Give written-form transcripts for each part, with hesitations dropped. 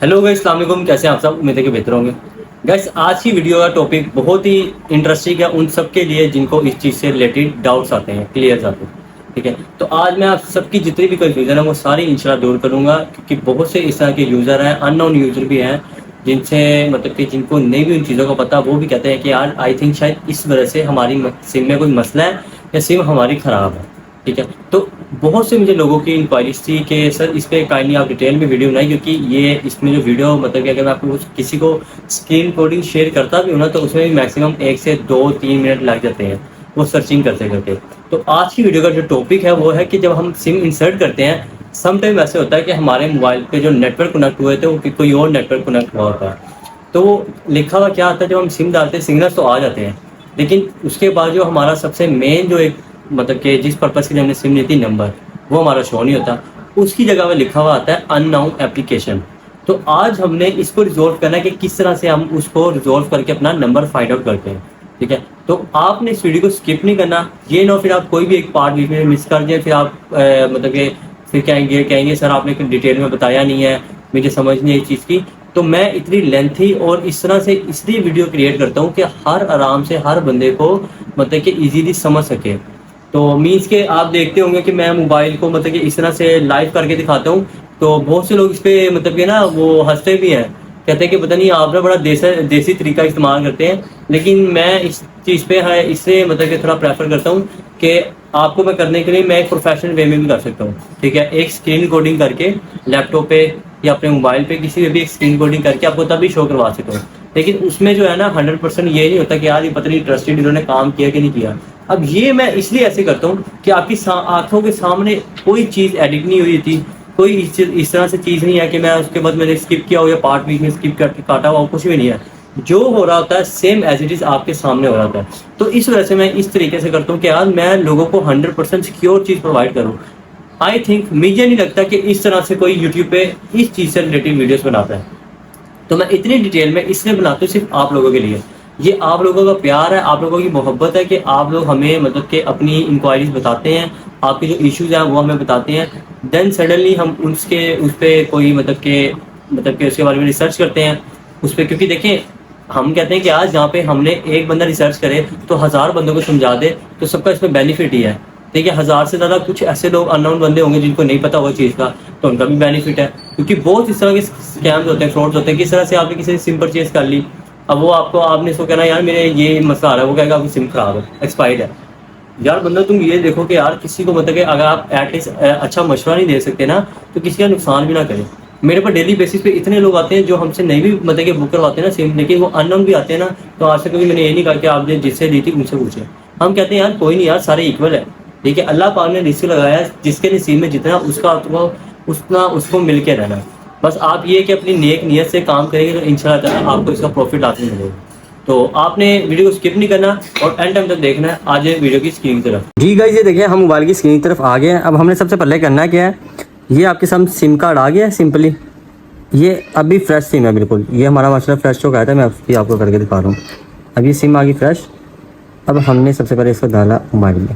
Hello guys, अस्सलाम वालेकुम। कैसे हैं आप सब? उम्मीद है कि बेहतर होंगे। गाइस, आज की वीडियो का टॉपिक बहुत ही इंटरेस्टिंग है उन सब के लिए जिनको इस चीज़ से रिलेटेड डाउट्स आते हैं, क्लियर्स आते हैं। ठीक है, तो आज मैं आप सबकी जितनी भी कन्फ्यूजन है वो सारी इंशाल्लाह दूर करूंगा, क्योंकि बहुत से इस तरह के यूज़र हैं, अननोन यूज़र भी हैं, जिनसे मतलब कि जिनको नहीं भी उन चीज़ों का पता, वो भी कहते हैं कि यार आई थिंक शायद इस वजह से हमारी सिम में कोई मसला है या सिम हमारी ख़राब है। ठीक है, तो बहुत से मुझे लोगों की इंक्वायरीज थी कि सर इस पर काइंडली आप डिटेल में वीडियो बनाए, क्योंकि ये इसमें जो वीडियो मतलब कि अगर मैं आपको किसी को स्क्रीन रिकॉर्डिंग शेयर करता भी हूँ ना, तो उसमें भी मैक्सिमम 1 से 2-3 मिनट लग जाते हैं वो सर्चिंग करते करते। तो आज की वीडियो का जो टॉपिक है वो है कि जब हम सिम इंसर्ट करते हैं, सम टाइम ऐसे होता है कि हमारे मोबाइल पे जो नेटवर्क कनेक्ट हुए थे वो कोई और नेटवर्क कनेक्ट हुआ होता है। तो वो लिखा हुआ क्या आता है, जब हम सिम डालते हैं सिग्नल्स तो आ जाते हैं, लेकिन उसके बाद जो हमारा सबसे मेन जो एक मतलब कि जिस पर्पज़ के लिए हमने सिम ली थी, नंबर, वो हमारा शो नहीं होता। उसकी जगह में लिखा हुआ आता है अननोन एप्लीकेशन। तो आज हमने इसको रिजॉल्व करना है कि किस तरह से हम उसको रिजॉल्व करके अपना नंबर फाइंड आउट करते हैं। ठीक है, तो आपने इस वीडियो को स्किप नहीं करना, ये ना फिर आप कोई भी एक पार्ट बीच में मिस कर जाए, फिर आप मतलब कि फिर कहेंगे सर आपने डिटेल में बताया नहीं है, मुझे समझ नहीं है इस चीज़ की। तो मैं इतनी लेंथी और इस तरह से इसलिए वीडियो क्रिएट करता हूँ कि हर आराम से हर बंदे को मतलब कि ईजीली समझ सके। तो मीन्स के आप देखते होंगे कि मैं मोबाइल को मतलब कि इस तरह से लाइव करके दिखाता हूँ, तो बहुत से लोग इस पर मतलब कि ना वो हंसते भी हैं, कहते हैं कि पता नहीं आप ना बड़ा देसी तरीका इस्तेमाल करते हैं। लेकिन मैं इस चीज़ पे है इससे मतलब कि थोड़ा प्रेफर करता हूँ कि आपको मैं करने के लिए मैं एक प्रोफेशनल वे में भी कर सकता हूँ। ठीक है, एक स्क्रीन रिकॉर्डिंग करके लैपटॉप पे या अपने मोबाइल पे किसी पे भी एक स्क्रीन रिकॉर्डिंग करके आपको तभी शो करवा सकता हूँ। लेकिन उसमें जो है ना 100% ये नहीं होता कि यार ये पता नहीं ट्रस्टेड इन्होंने काम किया कि नहीं किया। अब ये मैं इसलिए ऐसे करता हूँ कि आपकी आंखों के सामने कोई चीज़ एडिट नहीं हुई थी, कोई इस तरह से चीज़ नहीं है कि मैं उसके बाद मैंने स्किप किया हो या पार्ट बीच में स्किप करके काटा हुआ, कुछ भी नहीं है। जो हो रहा होता है सेम एज इट इज़ आपके सामने हो रहा होता है। तो इस वजह से मैं इस तरीके से करता हूँ कि यार मैं लोगों को 100% सिक्योर चीज़ प्रोवाइड करूँ। आई थिंक मुझे नहीं लगता कि इस तरह से कोई यूट्यूब पे इस चीज़ से रिलेटेड वीडियोस बनाता है। तो मैं इतनी डिटेल में इसलिए बनाता हूँ सिर्फ आप लोगों के लिए। ये आप लोगों का प्यार है, आप लोगों की मोहब्बत है कि आप लोग हमें मतलब कि अपनी इंक्वायरीज बताते हैं, आपके जो इश्यूज हैं वो हमें बताते हैं। देन सडनली हम उस पर कोई मतलब कि उसके बारे में रिसर्च करते हैं उस पर, क्योंकि देखें हम कहते हैं कि आज जहाँ पे हमने एक बंदा रिसर्च करे तो 1000 बंदों को समझा दे तो सबका इसमें बेनिफिट ही है। ठीक है, 1000 से ज़्यादा कुछ ऐसे लोग अननोन बंदे होंगे जिनको नहीं पता होगा चीज़ का, तो उनका भी बेनिफिट है। क्योंकि बहुत इस तरह के स्कैम्स होते हैं, फ्रॉड्स होते हैं। किस तरह से आपने किसी से सिम परचेज कर ली, अब वो आपने इसको कहना यार मेरे ये मसला आ रहा है, वो कहेगा आपकी सिम खराब है, एक्सपायर्ड है। यार बंदा तुम ये देखो कि यार किसी को मतलब कि अगर आप एटलीस्ट अच्छा मशवरा नहीं दे सकते ना, तो किसी का नुकसान भी ना करें। मेरे पर डेली बेसिस पे इतने लोग आते हैं जो हमसे नहीं भी मतलब कि बुक करवाते हैं ना सिम, लेकिन वो अननोन भी आते हैं ना। तो आज तक कभी मैंने ये नहीं कहा कि आपने जिससे ली थी उनसे पूछे। हम कहते हैं यार कोई नहीं यार, सारे इक्वल है। ठीक है, अल्लाह पाक ने रिस्क लगाया है, जिसके नसीब में जितना उसको मिल के रहना। बस आप ये कि अपनी नेक नीयत से काम करेंगे तो इंशाल्लाह ताला आपको इसका प्रॉफिट हासिल मिलेगा। तो आपने वीडियो को स्किप नहीं करना और एंड टाइम तक देखना है। आज वीडियो की स्क्रीन की तरफ जी गाइस, ये देखिए हम मोबाइल की स्क्रीन की तरफ आ गए हैं। अब हमने सबसे पहले करना क्या है, ये आपके सामने सिम कार्ड आ गया है सिंपली। ये अभी फ्रेश सिम है बिल्कुल, ये हमारा मसला फ्रेश हो गया था, मैं आपको करके दिखा रहा हूँ। अब ये सिम आ गई फ्रेश। अब हमने सबसे पहले इसको डाला मोबाइल में।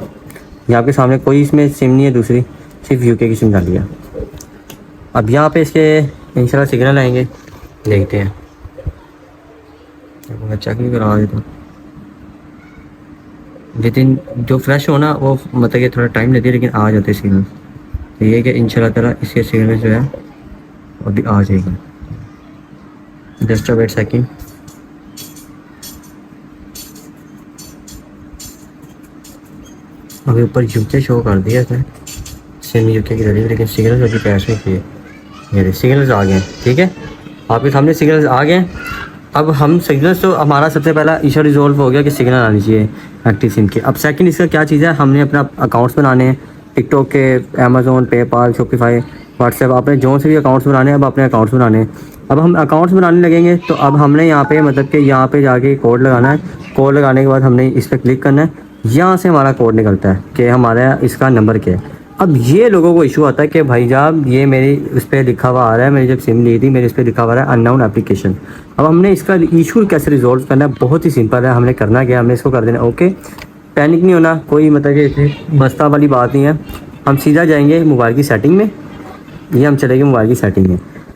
ये आपके सामने कोई इसमें सिम नहीं है दूसरी, सिर्फ यूके की सिम डाली है। अब यहाँ पे इसके इंशाल्लाह सिग्नल आएंगे, देखते हैं। मैं चेक नहीं करा देता, लेकिन जो फ्रेश हो ना वो मतलब कि थोड़ा टाइम लेती है, लेकिन आ जाते हैं सिग्नल। तो ये कि इंशाल्लाह ताला इसके सिग्नल जो है अभी आ जाएगा। Just wait second. अभी ऊपर यूके शो कर दिया था, सिम यूके की रेडी, लेकिन सिग्नल अभी कैश नहीं किए। ये सिग्नल्स आ गए हैं। ठीक है, आपके सामने सिग्नल्स आ गए हैं। अब हम सिग्नल्स, तो हमारा सबसे पहला इशू रिजॉल्व हो गया कि सिग्नल आनी चाहिए एक्टिव सिम के। अब सेकंड इसका क्या चीज़ है, हमने अपना अकाउंट्स बनाने हैं टिकटॉक के, अमेज़ोन, पेपाल, शॉपिफाई, व्हाट्सएप, आपने जो से भी अकाउंट्स बनाने हैं अब अपने अकाउंट्स बनाने हैं। अब हम अकाउंट्स बनाने लगेंगे तो अब हमने यहाँ पे मतलब कि यहाँ पे जाके कोड लगाना है। कोड लगाने के बाद हमने इस पर क्लिक करना है, यहाँ से हमारा कोड निकलता है कि हमारा इसका नंबर क्या है। अब ये लोगों को इशू आता है कि भाई साहब ये मेरी उस पर लिखा हुआ आ रहा है, मैंने जब सिम ली थी मेरे इस पर लिखा हुआ है अननोन एप्लीकेशन। अब हमने इसका इशू कैसे रिजॉल्व करना है, बहुत ही सिंपल है। हमने करना क्या, हमने इसको कर देना ओके। पैनिक नहीं होना, कोई मतलब कि मसला वाली बात नहीं है। हम सीधा जाएंगे मोबाइल की सेटिंग में, ये हम चलेंगे मोबाइल की सेटिंग में।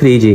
3G.